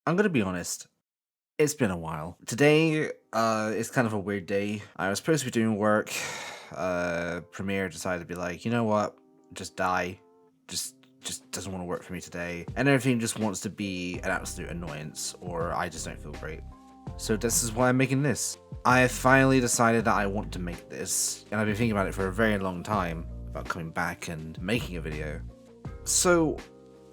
I'm gonna be honest, it's been a while. Today, is kind of a weird day. I was supposed to be doing work. Premiere decided to be like, you know what? Just die. Just doesn't want to work for me today. And everything just wants to be an absolute annoyance, or I just don't feel great. So this is why I'm making this. I finally decided that I want to make this, and I've been thinking about it for a very long time, about coming back and making a video. So,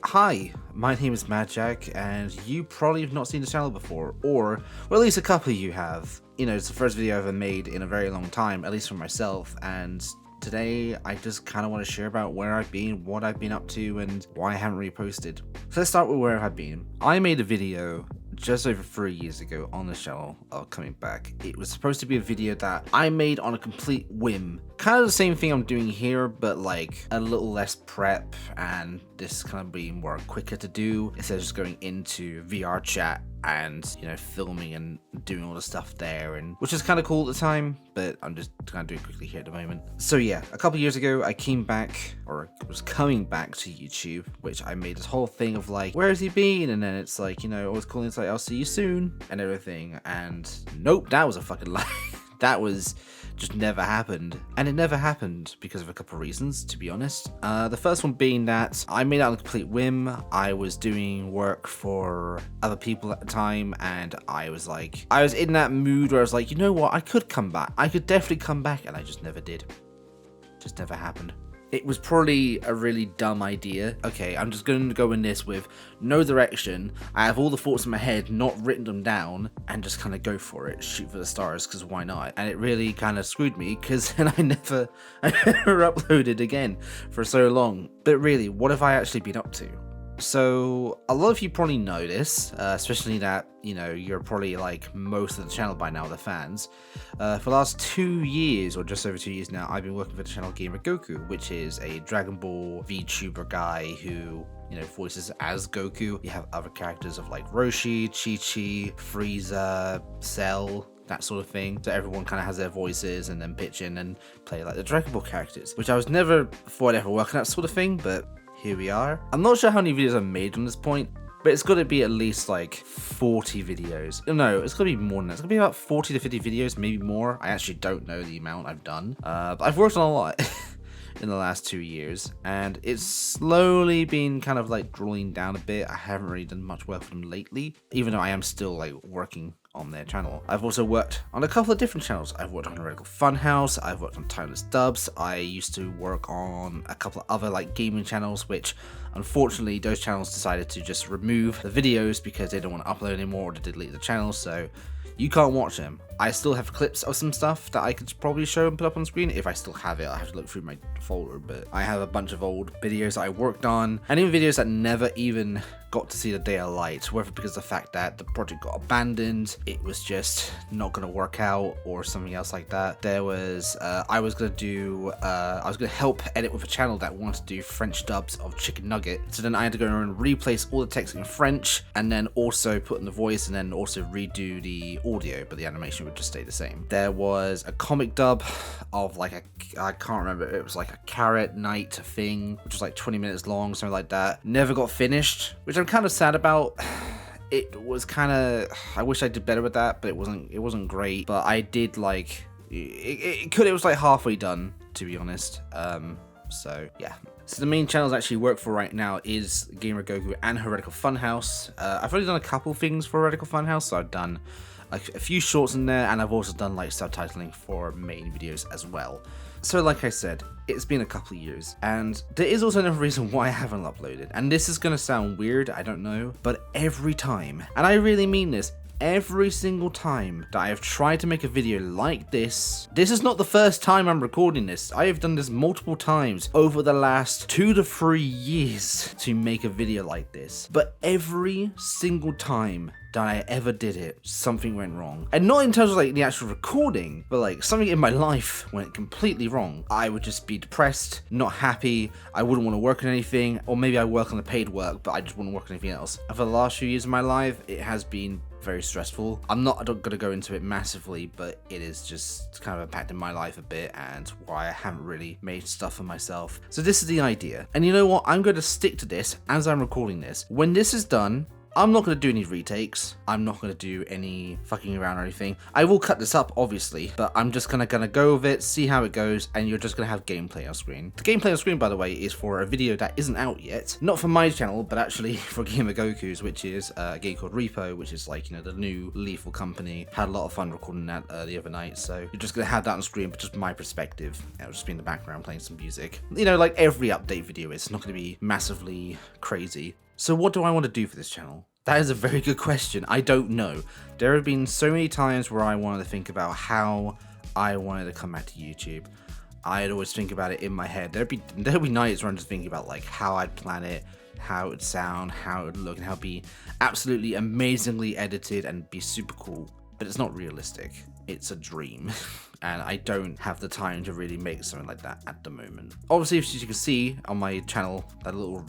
hi, my name is MadJack, and you probably have not seen the channel before, or well, at least a couple of you have. You know, it's the first video I've ever made in a very long time, at least for myself, and today I just kind of want to share about where I've been, what I've been up to, and why I haven't really posted. So let's start with where I've been. I made a video just over 3 years ago on the channel of coming back. It was supposed to be a video that I made on a complete whim. Kind of the same thing I'm doing here, but like a little less prep, and this kind of being more quicker to do instead of just going into VR chat and, you know, filming and doing all the stuff there, and which is kind of cool at the time, but I'm just kind of doing it quickly here at the moment. So yeah, a couple years ago I came back, or was coming back to YouTube, which I made this whole thing of like, where has he been? And then it's like, you know, always calling, it's like, I'll see you soon and everything, and nope, that was a fucking lie. That was just never happened. And it never happened because of a couple of reasons, to be honest. The first one being that I made it on a complete whim. I was doing work for other people at the time, and I was in that mood where I was like, you know what, I could come back. I could definitely come back, and I just never did. Just never happened. It was probably a really dumb idea. Okay, I'm just going to go in this with no direction. I have all the thoughts in my head, not written them down, and just kind of go for it, shoot for the stars, because why not? And it really kind of screwed me, because then I never uploaded again for so long. But really, what have I actually been up to? So a lot of you probably know this, especially that, you know, you're probably like most of the channel by now, the fans. For the last 2 years, or just over 2 years now, I've been working for the channel Gamer Goku, which is a Dragon Ball VTuber guy who, you know, voices as Goku. You have other characters of like Roshi, Chi-Chi, Frieza, Cell, that sort of thing. So everyone kind of has their voices and then pitch in and play like the Dragon Ball characters, which I was never thought I'd ever work on that sort of thing, but here we are. I'm not sure how many videos I've made on this point, but it's got to be at least like 40 videos. No, it's got to be more than that. It's going to be about 40 to 50 videos, maybe more. I actually don't know the amount I've done. But I've worked on a lot in the last 2 years, and it's slowly been kind of like drawing down a bit. I haven't really done much work for them lately, even though I am still like working on their channel. I've also worked on a couple of different channels. I've worked on Radical Funhouse, I've worked on Timeless Dubs, I used to work on a couple of other like gaming channels, which unfortunately those channels decided to just remove the videos because they don't want to upload anymore, or to delete the channel, so you can't watch them. I still have clips of some stuff that I could probably show and put up on screen if I still have it. I have to look through my folder, but I have a bunch of old videos that I worked on, and even videos that never even got to see the day of light, whether because of the fact that the project got abandoned, it was just not going to work out, or something else like that. There was, I was going to help edit with a channel that wanted to do French dubs of Chicken Nugget, so then I had to go and replace all the text in French, and then also put in the voice, and then also redo the audio, but the animation would just stay the same. There was a comic dub of like I can't remember, it was like a Carrot Night thing, which was like 20 minutes long, something like that. Never got finished, which I'm kind of sad about. It was kind of, I wish I did better with that, but it wasn't great. But I did like, it was like halfway done, to be honest. So yeah. So the main channels I actually work for right now is Gamer Goku and Heretical Funhouse. I've already done a couple things for Heretical Funhouse, so I've done a few shorts in there, and I've also done like subtitling for main videos as well. So like I said, it's been a couple of years, and there is also another reason why I haven't uploaded, and this is gonna sound weird, I don't know, but every time, and I really mean this, every single time that I have tried to make a video like this is not the first time I'm recording this. I have done this multiple times over the last 2 to 3 years to make a video like this, but every single time that I ever did it, something went wrong. And not in terms of like the actual recording, but like something in my life went completely wrong. I would just be depressed, not happy, I wouldn't want to work on anything, or maybe I work on the paid work, but I just wouldn't work on anything else. And for the last few years of my life, it has been very stressful. I'm not gonna go into it massively, but it is just kind of impacted my life a bit, and why I haven't really made stuff for myself. So this is the idea. And you know what? I'm going to stick to this as I'm recording this. When this is done, I'm not going to do any retakes. I'm not going to do any fucking around or anything. I will cut this up, obviously, but I'm just gonna go with it, see how it goes, and you're just going to have gameplay on screen. The gameplay on screen, by the way, is for a video that isn't out yet. Not for my channel, but actually for Gamer Goku's, which is a game called Repo, which is like, you know, the new Lethal company. Had a lot of fun recording that the other night, so you're just going to have that on screen, but just my perspective. It'll just be in the background playing some music. You know, like every update video, it's not going to be massively crazy. So what do I want to do for this channel? That is a very good question. I don't know. There have been so many times where I wanted to think about how I wanted to come back to YouTube. I'd always think about it in my head. There'd be nights where I'm just thinking about like how I'd plan it, how it would sound, how it would look, and how it'd be absolutely amazingly edited and be super cool. But it's not realistic. It's a dream. And I don't have the time to really make something like that at the moment. Obviously, as you can see on my channel, that little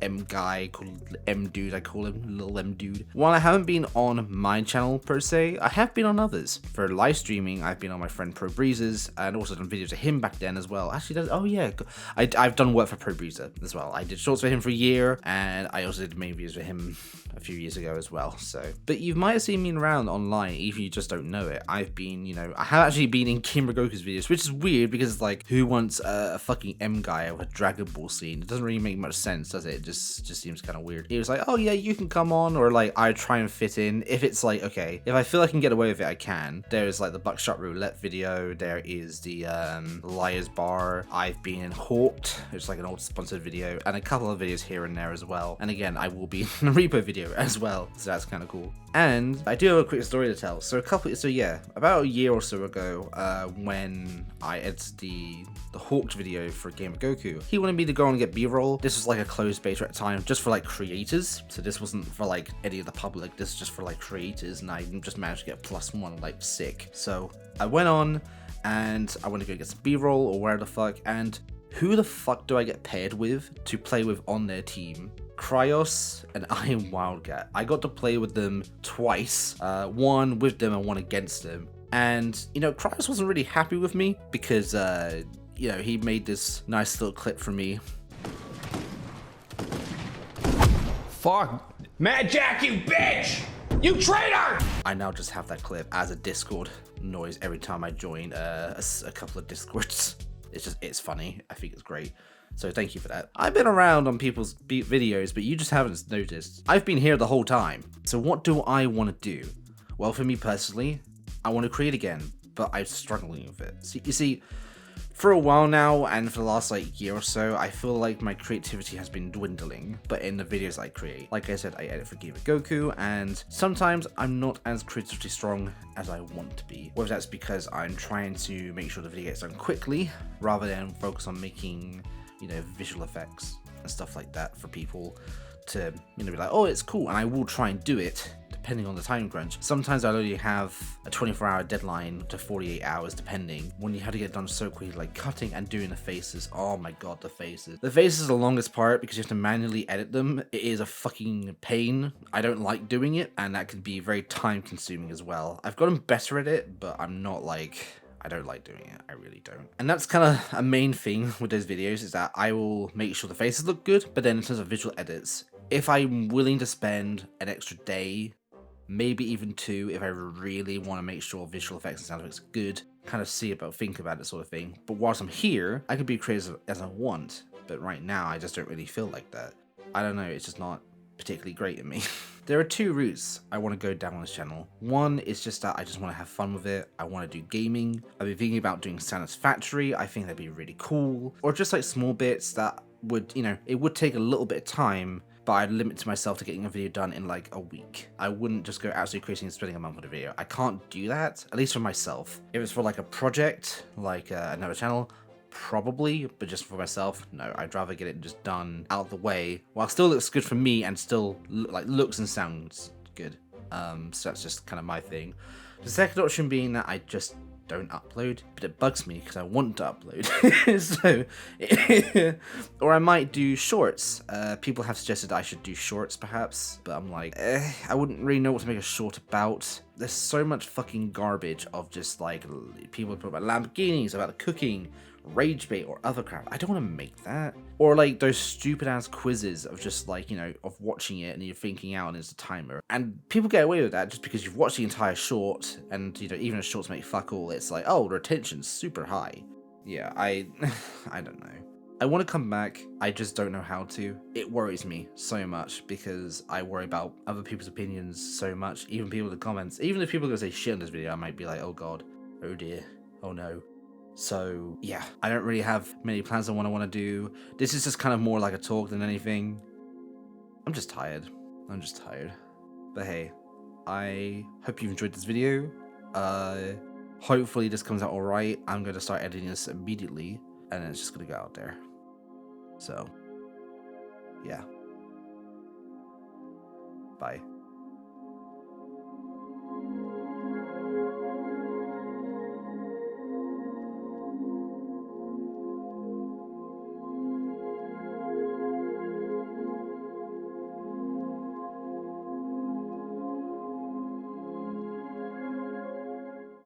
M guy called M dude, I call him little M dude. While I haven't been on my channel per se, I have been on others. For live streaming, I've been on my friend Pro Breezes and also done videos of him back then as well. Actually, oh yeah, I've done work for Pro Breezer as well. I did shorts for him for a year, and I also did main videos for him a few years ago as well. So, but you might have seen me around online, even if you just don't know it. I've been, you know, I have actually been in Gamer Goku's videos, which is weird because it's like, who wants a fucking M guy with a Dragon Ball scene? It doesn't really make much sense, does it? It just seems kind of weird. It was like, oh yeah, you can come on, or like I try and fit in. If it's like, okay, if I feel I can get away with it, I can. There's like the Buckshot Roulette video. There is the Liar's Bar. I've been in Hawked. It's like an old sponsored video, and a couple of videos here and there as well. And again, I will be in a Repo video as well, so that's kind of cool. And I do have a quick story to tell. So about a year or so ago, when I edited the Hawked video for Gamer Goku, he wanted me to go and get B-roll. This was like a closed beta at the time, just for like creators. So this wasn't for like any of the public. This is just for like creators, and I just managed to get +1, like sick. So I went on, and I went to go get some B-roll or where the fuck. And who the fuck do I get paired with to play with on their team? Cryos and I Am Wildcat. I got to play with them twice, one with them and one against them. And, you know, Cryos wasn't really happy with me because, you know, he made this nice little clip for me. Fuck. MadJack, you bitch! You traitor! I now just have that clip as a Discord noise every time I join a couple of Discords. It's funny. I think it's great. So thank you for that. I've been around on people's videos, but you just haven't noticed. I've been here the whole time. So what do I want to do? Well, for me personally, I want to create again, but I'm struggling with it. So, you see, for a while now, and for the last like year or so, I feel like my creativity has been dwindling, but in the videos I create. Like I said, I edit for Gamer Goku, and sometimes I'm not as creatively strong as I want to be. Whether that's because I'm trying to make sure the video gets done quickly, rather than focus on making, you know, visual effects and stuff like that for people to, you know, be like, oh, it's cool, and I will try and do it depending on the time crunch. Sometimes I'll only have a 24-hour deadline to 48 hours depending. When you have to get it done so quickly, like cutting and doing the faces, oh my god, the faces. The faces are the longest part because you have to manually edit them. It is a fucking pain. I don't like doing it, and that can be very time consuming as well. I've gotten better at it, but I'm not like, I don't like doing it. I really don't. And that's kind of a main thing with those videos, is that I will make sure the faces look good, but then in terms of visual edits, if I'm willing to spend an extra day, maybe even 2, if I really want to make sure visual effects and sound effects are good, kind of think about it sort of thing. But whilst I'm here, I can be creative as I want, but right now I just don't really feel like that. I don't know, it's just not particularly great in me. There are 2 routes I want to go down on this channel. One is just that I just want to have fun with it. I want to do gaming. I've been thinking about doing Satisfactory. I think that'd be really cool. Or just like small bits that would, you know, it would take a little bit of time, but I'd limit to myself to getting a video done in like a week. I wouldn't just go absolutely crazy and spending a month on a video. I can't do that, at least for myself. If it's for like a project, like another channel, probably, but just for myself, no. I'd rather get it just done out of the way while it still looks good for me and still looks and sounds good. So that's just kind of my thing. The second option being that I just don't upload, but it bugs me because I want to upload. So, or I might do shorts. People have suggested I should do shorts perhaps, but I'm like, I wouldn't really know what to make a short about. There's so much fucking garbage of just like people talk about Lamborghinis, about the cooking, rage bait or other crap. I don't want to make that. Or like those stupid ass quizzes of just like, you know, of watching it and you're thinking out and it's a timer. And people get away with that just because you've watched the entire short, and you know, even if shorts make fuck all, it's like, oh, retention's super high. Yeah, I don't know. I want to come back, I just don't know how to. It worries me so much because I worry about other people's opinions so much, even people in the comments. Even if people are going to say shit in this video, I might be like, oh god, oh dear, oh no. So yeah, I don't really have many plans on what I want to do. This is just kind of more like a talk than anything. I'm just tired. But hey, I hope you've enjoyed this video. Hopefully this comes out alright. I'm going to start editing this immediately, and then it's just going to go out there. So, yeah. Bye.